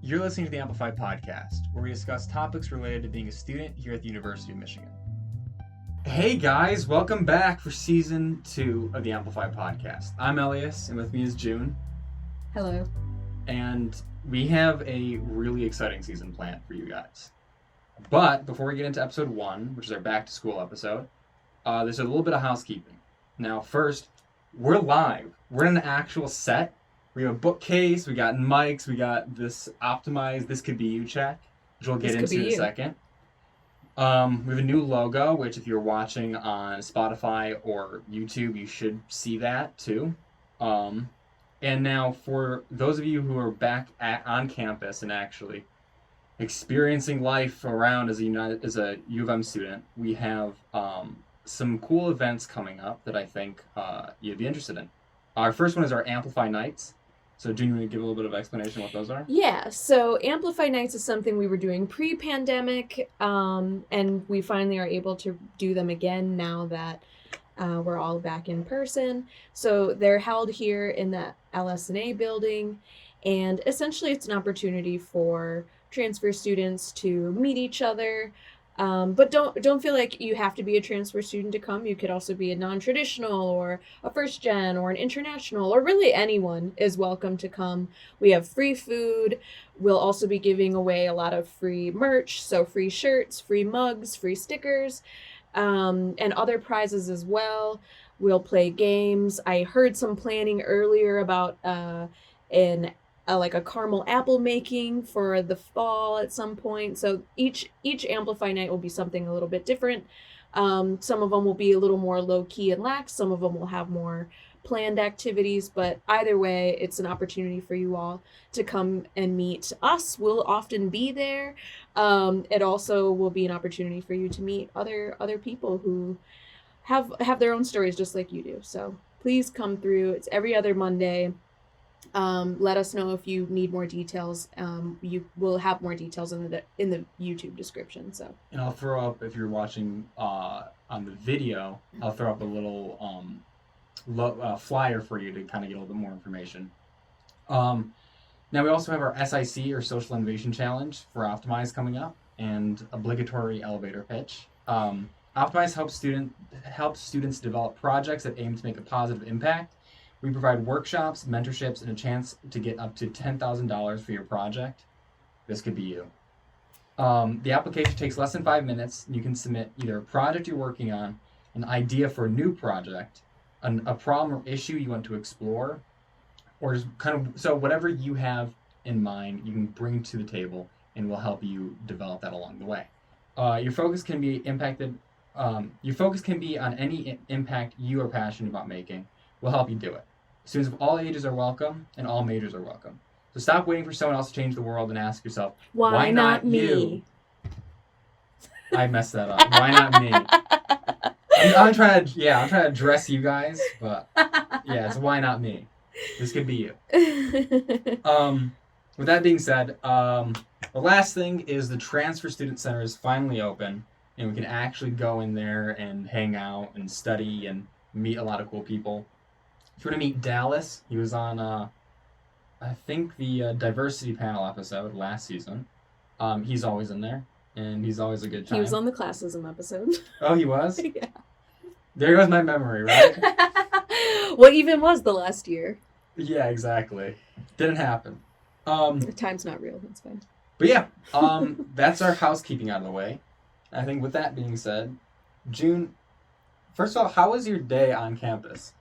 You're listening to the Amplify podcast, where we discuss topics related to being a student here at the University of Michigan. Hey guys, welcome back for season 2 of the Amplify podcast. I'm Elyas, and with me is June. Hello. And we have a really exciting season planned for you guys. But before we get into episode 1, which is our back to school episode, there's a little bit of housekeeping. Now, first, we're live. We're in an actual set. We have a bookcase, we got mics, we got this optimized This Could Be You check, which we'll get into in a second. We have a new logo, which if you're watching on Spotify or YouTube, you should see that too. And now for those of you who are back on campus and actually experiencing life around as a U of M student, we have some cool events coming up that I think you'd be interested in. Our first one is our Amplify Nights. So, June, you want to give a little bit of explanation what those are? Yeah, so Amplify Nights is something we were doing pre-pandemic, and we finally are able to do them again now that we're all back in person. So they're held here in the LS&A building, and essentially it's an opportunity for transfer students to meet each other. But don't feel like you have to be a transfer student to come. You could also be a non-traditional or a first gen or an international, or really anyone is welcome to come. We have free food. We'll also be giving away a lot of free merch, so free shirts, free mugs, free stickers, and other prizes as well. We'll play games. I heard some planning earlier about like a caramel apple making for the fall at some point. So each Amplify night will be something a little bit different. Some of them will be a little more low-key and lax. Some of them will have more planned activities. But either way, it's an opportunity for you all to come and meet us. We'll often be there. It also will be an opportunity for you to meet other people who have their own stories just like you do. So please come through. It's every other Monday. Let us know if you need more details. You will have more details in the YouTube description. So. And I'll throw up, if you're watching on the video, I'll throw up a little flyer for you to kind of get a little bit more information. Now we also have our SIC, or Social Innovation Challenge, for Optimize coming up, and obligatory elevator pitch. Optimize helps students develop projects that aim to make a positive impact. We provide workshops, mentorships, and a chance to get up to $10,000 for your project. This could be you. The application takes less than 5 minutes. You can submit either a project you're working on, an idea for a new project, a problem or issue you want to explore, or just so whatever you have in mind, you can bring to the table, and we'll help you develop that along the way. Your focus can be on any impact you are passionate about making. We'll help you do it. Students of all ages are welcome, and all majors are welcome. So stop waiting for someone else to change the world and ask yourself, why not me? You? I messed that up. Why not me? I'm trying to address you guys, but yeah, it's why not me? This could be you. With that being said, the last thing is the Transfer Student Center is finally open, and we can actually go in there and hang out and study and meet a lot of cool people. If you want to meet Dallas, he was on, I think, the diversity panel episode last season. He's always in there, and he's always a good time. He was on the classism episode. Oh, he was? Yeah. There goes my memory, right? What even was the last year? Yeah, exactly. Didn't happen. Time's not real, that's fine. But yeah, that's our housekeeping out of the way. I think with that being said, June, first of all, how was your day on campus?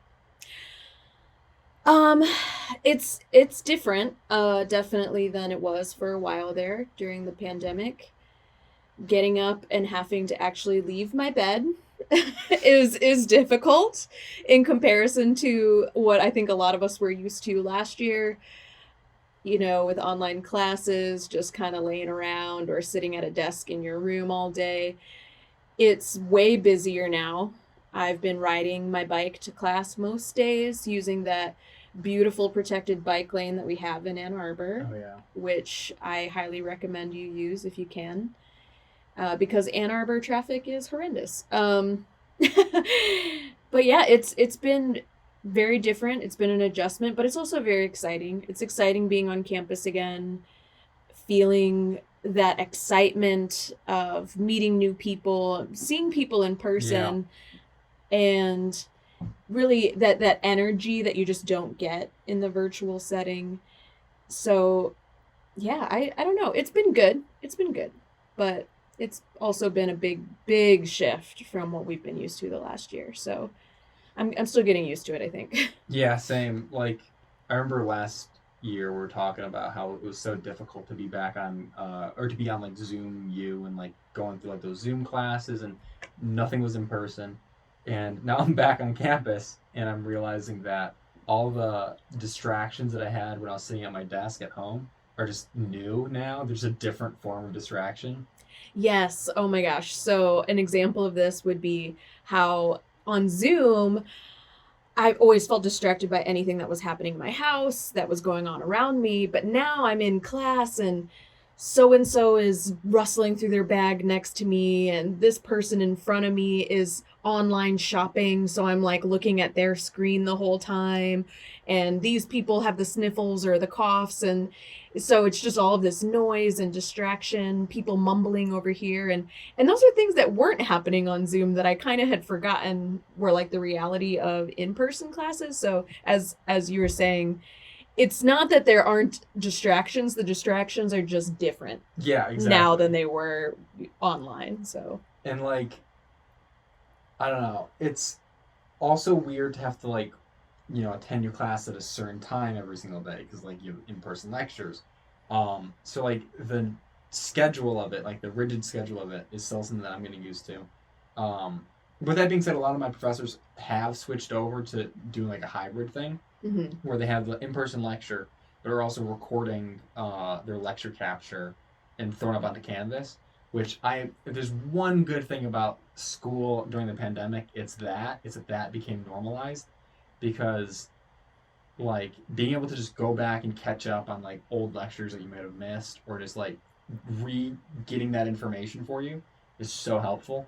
It's different, definitely than it was for a while there during the pandemic. Getting up and having to actually leave my bed is difficult in comparison to what I think a lot of us were used to last year, with online classes, just kind of laying around or sitting at a desk in your room all day. It's way busier now. I've been riding my bike to class most days using that beautiful protected bike lane that we have in Ann Arbor, which I highly recommend you use if you can, because Ann Arbor traffic is horrendous. But yeah, it's been very different. It's been an adjustment, but it's also very exciting. It's exciting being on campus again, feeling that excitement of meeting new people, seeing people in person, and really that energy that you just don't get in the virtual setting. So yeah, I don't know. It's been good. It's been good. But it's also been a big shift from what we've been used to the last year. So I'm still getting used to it, I think. Yeah, same. Like, I remember last year we were talking about how it was so difficult to be back on, or to be on like Zoom U and like going through like those Zoom classes and nothing was in person. And now I'm back on campus and I'm realizing that all the distractions that I had when I was sitting at my desk at home are just new now. There's a different form of distraction. Yes. Oh my gosh. So an example of this would be how on Zoom I've always felt distracted by anything that was happening in my house, that was going on around me. But now I'm in class and so is rustling through their bag next to me, and this person in front of me is online shopping. So I'm like looking at their screen the whole time. And these people have the sniffles or the coughs. And so it's just all of this noise and distraction, people mumbling over here. And those are things that weren't happening on Zoom that I kind of had forgotten were like the reality of in-person classes. So as you were saying, it's not that there aren't distractions. The distractions are just different Yeah, exactly. now than they were online. So And like, I don't know. It's also weird to have to like, attend your class at a certain time every single day because like you have in-person lectures. So like the schedule of it, like the rigid schedule of it, is still something that I'm getting used to. But that being said, a lot of my professors have switched over to doing like a hybrid thing where they have the in-person lecture, but are also recording their lecture capture and throwing up onto Canvas. Which if there's one good thing about school during the pandemic, it's that that became normalized, because like being able to just go back and catch up on like old lectures that you might have missed, or just like getting that information for you is so helpful.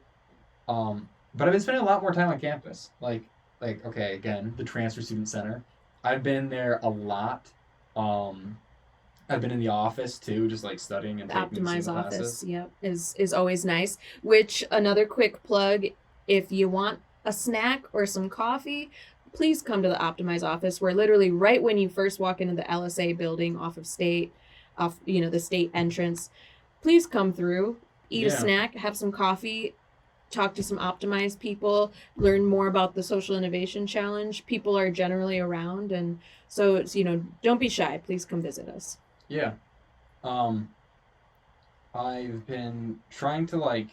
But I've been spending a lot more time on campus. Like okay, again, the transfer student center. I've been there a lot. I've been in the office too, just like studying and taking Optimize Zoom office, classes. yep, is always nice. Which another quick plug, if you want a snack or some coffee, please come to the Optimize office. We're literally right when you first walk into the LSA building off of State, off the State entrance. Please come through, eat a Yeah. snack, have some coffee, talk to some Optimize people, learn more about the Social Innovation Challenge. People are generally around, and so it's don't be shy. Please come visit us. Yeah. Um, I've been trying to like,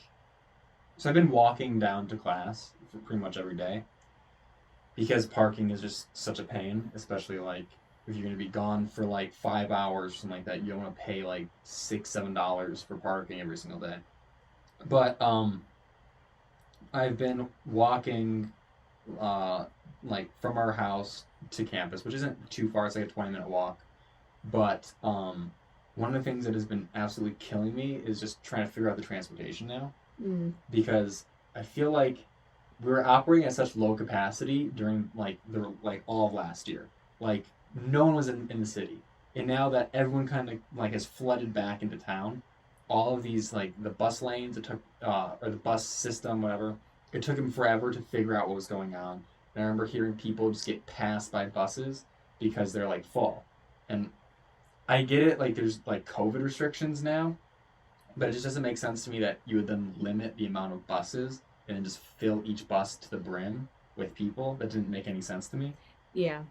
so I've been walking down to class for pretty much every day because parking is just such a pain, especially like if you're gonna be gone for like 5 hours or something like that. You don't want to pay like $6-7 for parking every single day. But I've been walking, like from our house to campus, which isn't too far. It's like a 20-minute walk. But one of the things that has been absolutely killing me is just trying to figure out the transportation now, because I feel like we were operating at such low capacity during like all of last year. Like no one was in the city, and now that everyone kind of like has flooded back into town, all of these like the bus lanes it took, or the bus system, whatever, it took them forever to figure out what was going on. And I remember hearing people just get passed by buses because they're like full. And I get it, like there's like COVID restrictions now, but it just doesn't make sense to me that you would then limit the amount of buses and then just fill each bus to the brim with people. That didn't make any sense to me. Yeah.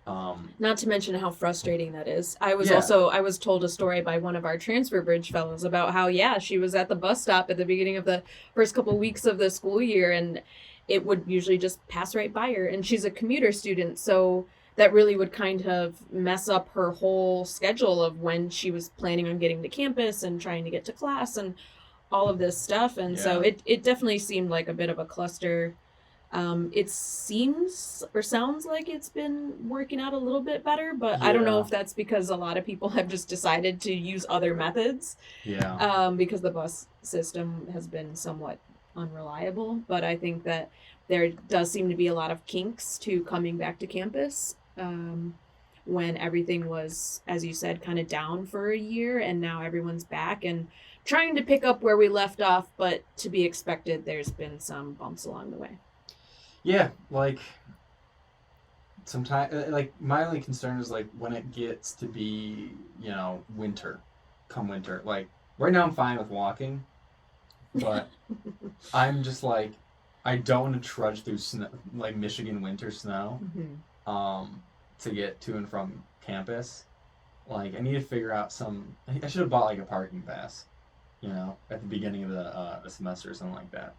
Um, Not to mention how frustrating that is. I was told a story by one of our transfer bridge fellows about how she was at the bus stop at the beginning of the first couple weeks of the school year, and it would usually just pass right by her, and she's a commuter student, so that really would kind of mess up her whole schedule of when she was planning on getting to campus and trying to get to class and all of this stuff. And so it definitely seemed like a bit of a cluster. It seems or sounds like it's been working out a little bit better, but I don't know if that's because a lot of people have just decided to use other methods. Yeah. Because the bus system has been somewhat unreliable. But I think that there does seem to be a lot of kinks to coming back to campus. when everything was, as you said, kind of down for a year, and now everyone's back and trying to pick up where we left off, but to be expected, there's been some bumps along the way. Yeah, like sometimes, like my only concern is like when it gets to be, winter, come winter. Like right now, I'm fine with walking, but I'm just like, I don't want to trudge through snow, like Michigan winter snow, to get to and from campus. Like I need to figure out some. I should have bought like a parking pass, at the beginning of the semester or something like that.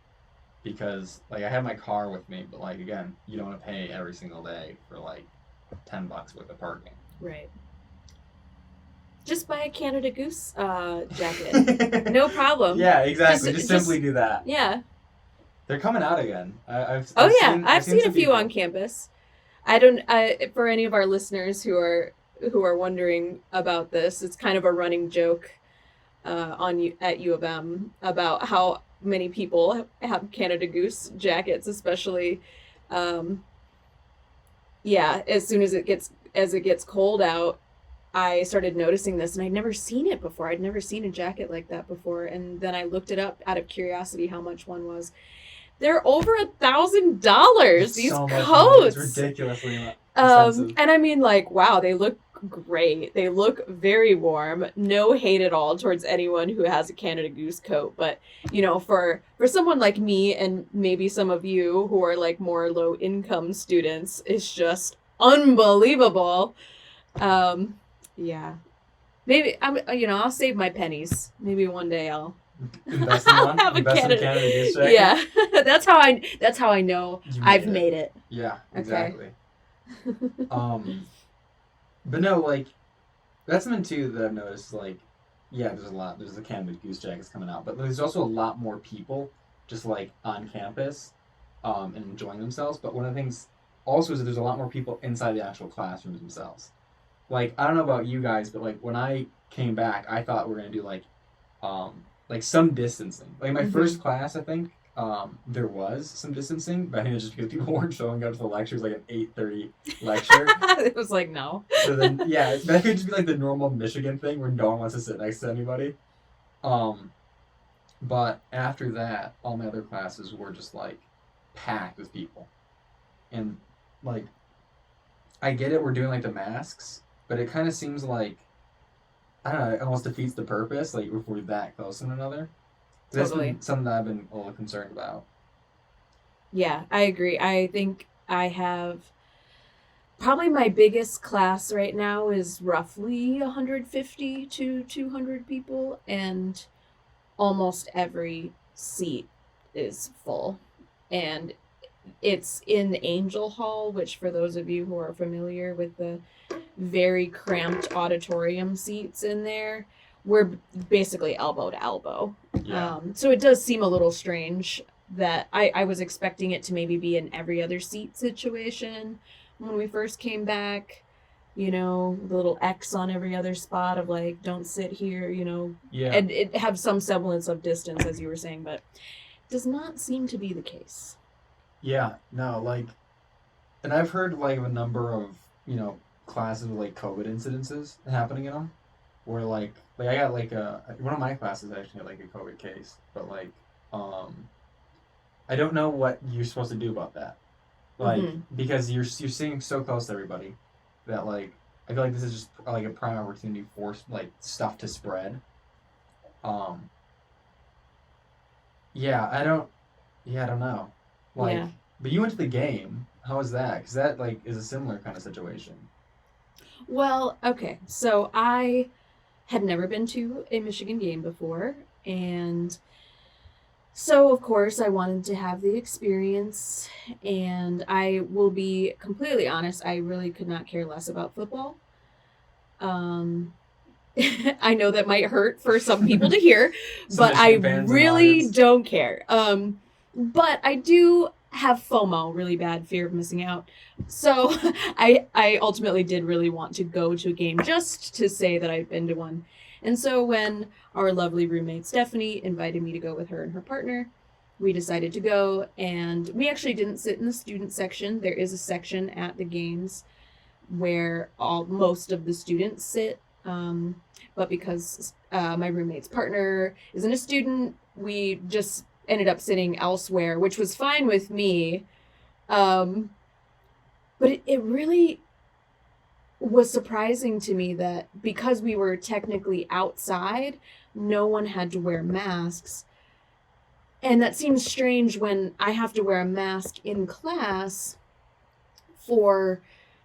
Because like I have my car with me, but like again, you don't want to pay every single day for like $10 worth of parking. Right. Just buy a Canada Goose jacket. No problem. Yeah, exactly. Just simply do that. Yeah. They're coming out again. I've seen a few on campus. I don't. For any of our listeners who are wondering about this, it's kind of a running joke at U of M about how many people have Canada Goose jackets, especially. As soon as it gets cold out, I started noticing this, and I'd never seen it before. I'd never seen a jacket like that before, and then I looked it up out of curiosity how much one was. They're over $1,000. These coats. It's ridiculously expensive. And I mean, like, wow, they look great. They look very warm. No hate at all towards anyone who has a Canada Goose coat, but for someone like me and maybe some of you who are like more low income students, it's just unbelievable. Maybe I'll save my pennies. Maybe one day I'll invest in one. Have invest a in Canada Goose jacket. Yeah, that's how I know I've made it. Yeah, exactly. Okay. But no, like that's something too that I've noticed. Like, yeah, there's the Canada Goose jackets coming out, but there's also a lot more people just like on campus, and enjoying themselves. But one of the things also is that there's a lot more people inside the actual classrooms themselves. Like, I don't know about you guys, but like when I came back, I thought we were gonna do like some distancing. Like my first class, I think there was some distancing, but I think it was just because people weren't showing up to the lectures, like an 8:30 lecture. It was like, no. So then, yeah, that could just be like the normal Michigan thing where no one wants to sit next to anybody. But after that, all my other classes were just like packed with people, and like I get it, we're doing like the masks, but it kind of seems like, I don't know, it almost defeats the purpose, like if we're that close to one another. That's been something that I've been a little concerned about. Yeah, I agree. I think I have probably my biggest class right now is roughly 150 to 200 people, and almost every seat is full. And it's in Angel Hall, which for those of you who are familiar with the very cramped auditorium seats in there, we're basically elbow to elbow. Yeah. So it does seem a little strange that I was expecting it to maybe be an every other seat situation when we first came back. The little X on every other spot of like, don't sit here, Yeah. And it have some semblance of distance, as you were saying, but it does not seem to be the case. Yeah, no, like, and I've heard like of a number of, classes with like COVID incidences happening in them, where like I got like one of my classes actually had like a COVID case, but like, I don't know what you're supposed to do about that, like, because you're sitting so close to everybody that like, I feel like this is just like a prime opportunity for like stuff to spread. I don't know. Like, Yeah. But you went to the game. How was that? Because that like is a similar kind of situation. Well, okay. So I had never been to a Michigan game before, and so of course I wanted to have the experience, and I will be completely honest, I really could not care less about football. I know that might hurt for some people to hear, but I really don't care. But I do have FOMO, really bad fear of missing out. So I ultimately did really want to go to a game just to say that I've been to one. And so when our lovely roommate Stephanie invited me to go with her and her partner, we decided to go, and we actually didn't sit in the student section. There is a section at the games where most of the students sit. But because my roommate's partner isn't a student, we just ended up sitting elsewhere, which was fine with me. But it really was surprising to me that because we were technically outside, no one had to wear masks. And that seems strange when I have to wear a mask in class for,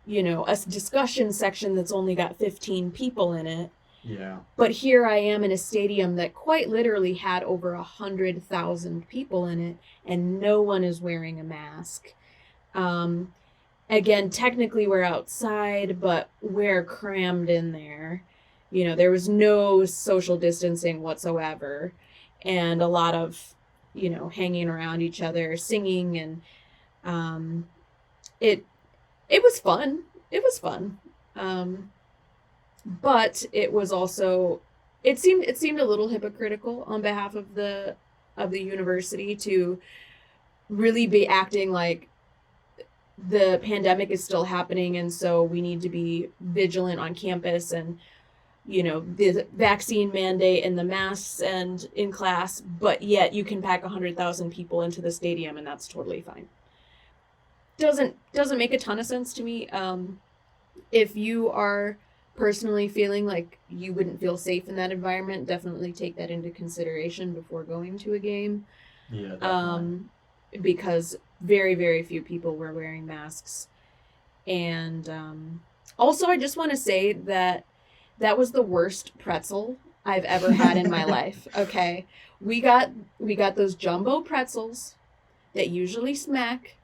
a discussion section that's only got 15 people in it. Yeah. But here I am in a stadium that quite literally had over 100,000 people in it, and no one is wearing a mask. Again, technically we're outside, but we're crammed in there. There was no social distancing whatsoever, and a lot of, hanging around each other, singing, and it was fun. It was fun. But it was also, it seemed a little hypocritical on behalf of the university to really be acting like the pandemic is still happening, and so we need to be vigilant on campus, and the vaccine mandate and the masks and in class, but yet you can pack 100,000 people into the stadium and that's totally fine. Doesn't make a ton of sense to me. If you are personally feeling like you wouldn't feel safe in that environment, definitely take that into consideration before going to a game. Yeah, definitely. Because very, very few people were wearing masks. And also, I just want to say that was the worst pretzel I've ever had in my life. Okay, we got those jumbo pretzels that usually smack,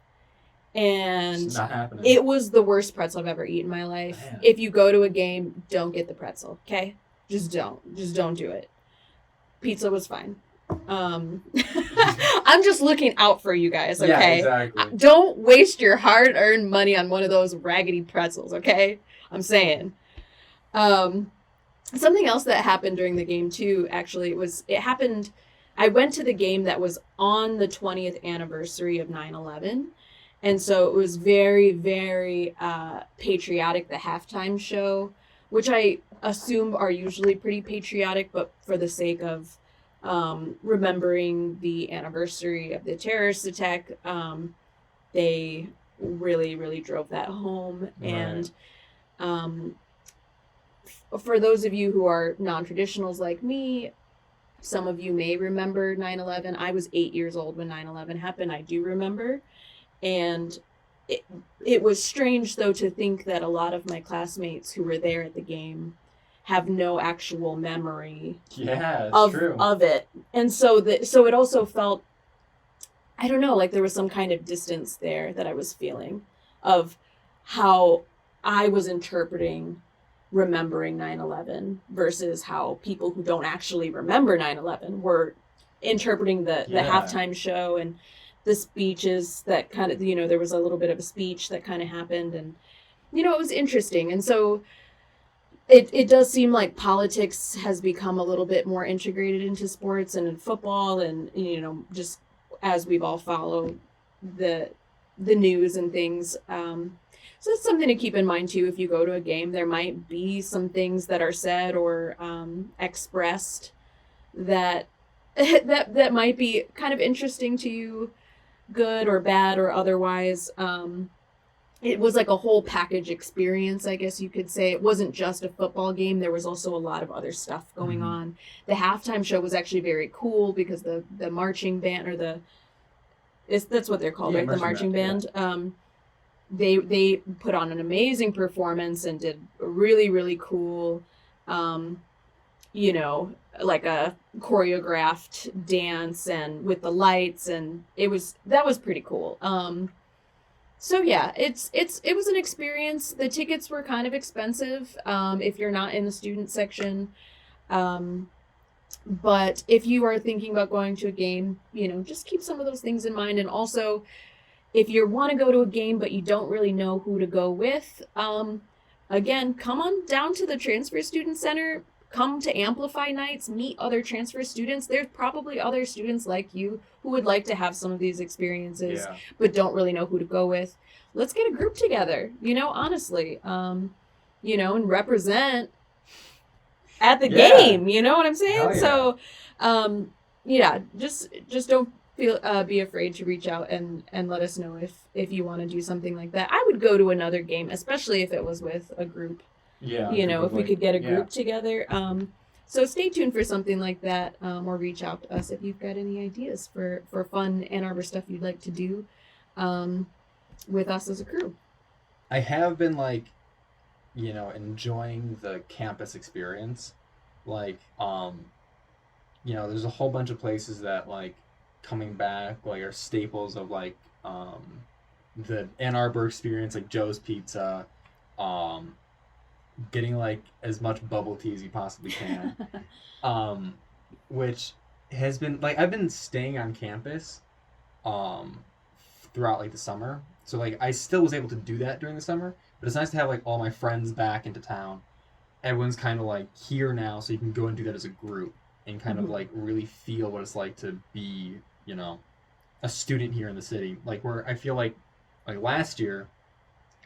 and It's not happening. it was the worst pretzel I've ever eaten in my life. Man. If you go to a game, don't get the pretzel. Okay, just don't do it. Pizza was fine. I'm just looking out for you guys, okay? Yeah, exactly. Don't waste your hard-earned money on one of those raggedy pretzels, okay? I'm saying. Something else that happened during the game too, actually, I went to the game that was on the 20th anniversary of 9/11. And so it was very, very patriotic, the halftime show, which I assume are usually pretty patriotic, but for the sake of remembering the anniversary of the terrorist attack, they really, really drove that home. Right. And for those of you who are non-traditionals like me, some of you may remember 9/11. I was 8 years old when 9/11 happened. I do remember. And it was strange, though, to think that a lot of my classmates who were there at the game have no actual memory Yeah, it's true. of it. And so it also felt, I don't know, like there was some kind of distance there that I was feeling of how I was remembering 9/11 versus how people who don't actually remember 9/11 were interpreting the halftime show and the speeches that kind of, there was a little bit of a speech that kind of happened, and it was interesting. And so it does seem like politics has become a little bit more integrated into sports and in football, and just as we've all followed the news and things. So it's something to keep in mind too. If you go to a game, there might be some things that are said or expressed that that might be kind of interesting to you, good or bad or otherwise. It was like a whole package experience, I guess you could say. It wasn't just a football game. There was also a lot of other stuff going on. The halftime show was actually very cool because the marching band, or that's what they're called, right? The marching band. Yeah. They put on an amazing performance and did really, really cool, like a choreographed dance and with the lights, and that was pretty cool. So yeah, it was an experience. The tickets were kind of expensive if you're not in the student section. But if you are thinking about going to a game, just keep some of those things in mind. And also, if you want to go to a game but you don't really know who to go with, again, come on down to the Transfer Student Center. come to Amplify Nights, meet other transfer students. There's probably other students like you who would like to have some of these experiences, Yeah. but don't really know who to go with. Let's get a group together, honestly, and represent at the Yeah. game. You know what I'm saying? Hell yeah. So, just don't be afraid to reach out and let us know if you want to do something like that. I would go to another game, especially if it was with a group. Yeah. If we could get a group together. So stay tuned for something like that, or reach out to us if you've got any ideas for fun Ann Arbor stuff you'd like to do with us as a crew. I have been enjoying the campus experience. There's a whole bunch of places that coming back are staples of the Ann Arbor experience, like Joe's Pizza, getting as much bubble tea as you possibly can, which has been I've been staying on campus throughout the summer, so I still was able to do that during the summer, but it's nice to have all my friends back into town. Everyone's kind of here now, so you can go and do that as a group and kind of really feel what it's like to be a student here in the city, where I feel last year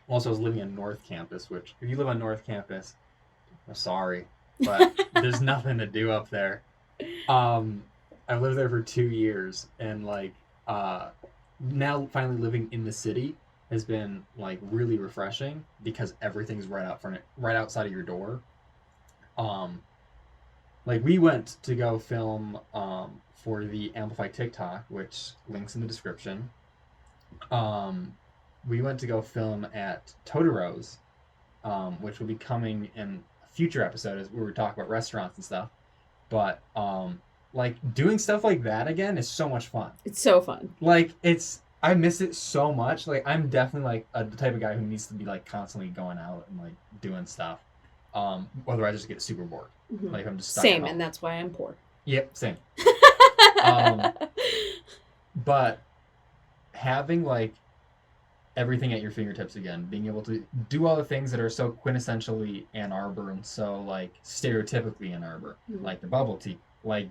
also I was living on North Campus, which if you live on North Campus, I'm sorry, but there's nothing to do up there. I lived there for 2 years, and now finally living in the city has been really refreshing because everything's right outside of your door. We went to go film for the Amplify TikTok, which links in the description. We went to go film at Totoro's, which will be coming in a future episode where we talk about restaurants and stuff. But doing stuff like that again is so much fun. It's so fun. I miss it so much. I'm definitely the type of guy who needs to be constantly going out and doing stuff. Otherwise I just get super bored. Mm-hmm. I'm just stuck same, at home. and that's why I'm poor. Yep, same. But having everything at your fingertips again, being able to do all the things that are so quintessentially Ann Arbor and so stereotypically Ann Arbor, Mm-hmm. the bubble tea,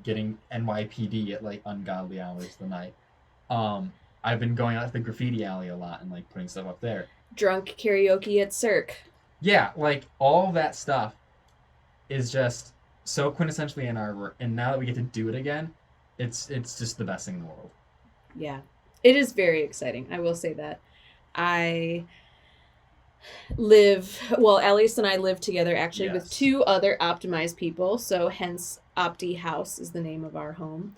getting NYPD at ungodly hours of the night. I've been going out to the graffiti alley a lot and putting stuff up there. Drunk karaoke at Cirque. Yeah, all that stuff is just so quintessentially Ann Arbor, and now that we get to do it again, it's just the best thing in the world. Yeah, it is very exciting. I will say that. Elyas and I live together actually with 2 other optimized people, so hence Opti House is the name of our home.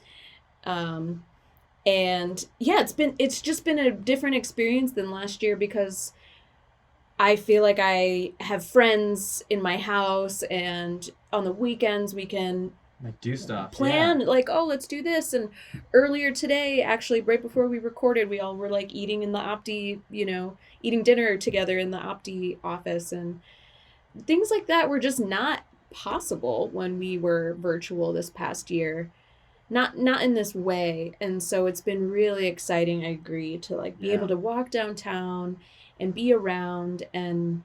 And yeah, it's just been a different experience than last year because I feel like I have friends in my house, and on the weekends we can do stuff. Plan let's do this. And earlier today, actually, right before we recorded, we all were eating in the Opti, eating dinner together in the Opti office, and things like that were just not possible when we were virtual this past year. Not in this way. And so it's been really exciting, I agree, to be able to walk downtown and be around. And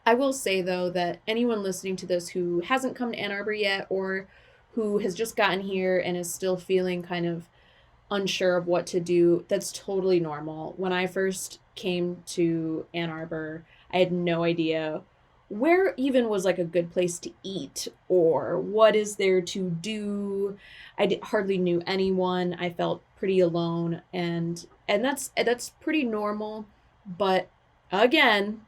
I will say though that anyone listening to this who hasn't come to Ann Arbor yet, or who has just gotten here and is still feeling kind of unsure of what to do, that's totally normal. When I first came to Ann Arbor, I had no idea where even was a good place to eat or what is there to do. I hardly knew anyone. I felt pretty alone, and that's pretty normal. But again,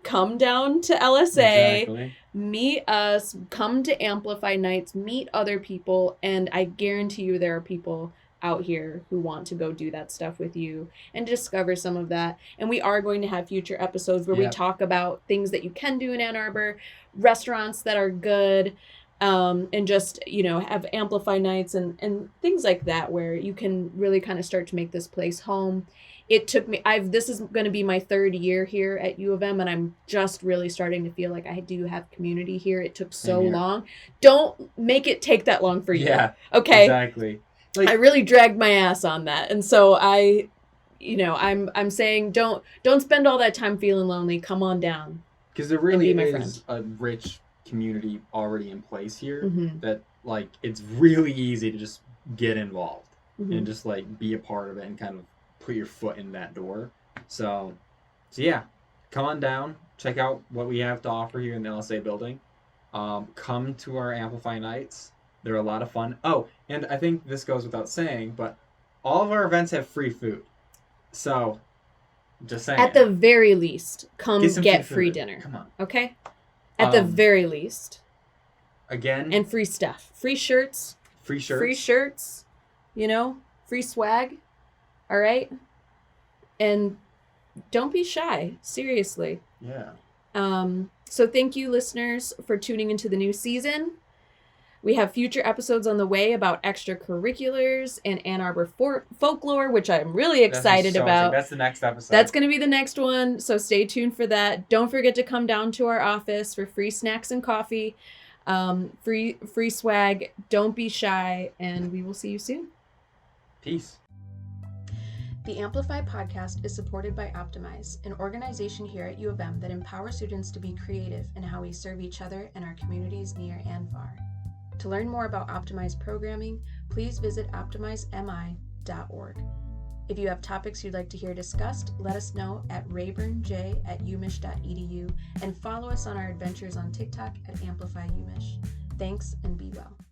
come down to LSA, Exactly. Meet us, come to Amplify Nights, meet other people, and I guarantee you there are people out here who want to go do that stuff with you and discover some of that. And we are going to have future episodes where we talk about things that you can do in Ann Arbor, restaurants that are good, and just, have Amplify Nights and things like that where you can really kind of start to make this place home. It took me, this is going to be my 3rd year here at U of M, and I'm just really starting to feel like I do have community here. It took so long. Don't make it take that long for you. Yeah. Okay. Exactly. I really dragged my ass on that. And so I'm saying don't spend all that time feeling lonely. Come on down. Because there really my is a rich community already in place here Mhm. that like it's really easy to just get involved Mhm. and just like be a part of it and kind of put your foot in that door. So yeah, come on down, check out what we have to offer here in the LSA building. Come to our Amplify Nights. They're a lot of fun. Oh, and I think this goes without saying, but all of our events have free food. So, just saying. At the very least, come Get some get free free food. dinner. Come on. Okay? At the Um, very least. Again, And free stuff. Free shirts. free shirts. Free shirts. You know? Free swag. All right? And don't be shy. Seriously. Yeah. So thank you, listeners, for tuning into the new season. We have future episodes on the way about extracurriculars and Ann Arbor folklore, which I'm really excited about. That's the next episode. That's going to be the next one, so stay tuned for that. Don't forget to come down to our office for free snacks and coffee, free swag. Don't be shy, and we will see you soon. Peace. The Amplify podcast is supported by Optimize, an organization here at U of M that empowers students to be creative in how we serve each other and our communities near and far. To learn more about Optimize programming, please visit optimizemi.org. If you have topics you'd like to hear discussed, let us know at rayburnj@umich.edu and follow us on our adventures on TikTok at AmplifyUMich. Thanks and be well.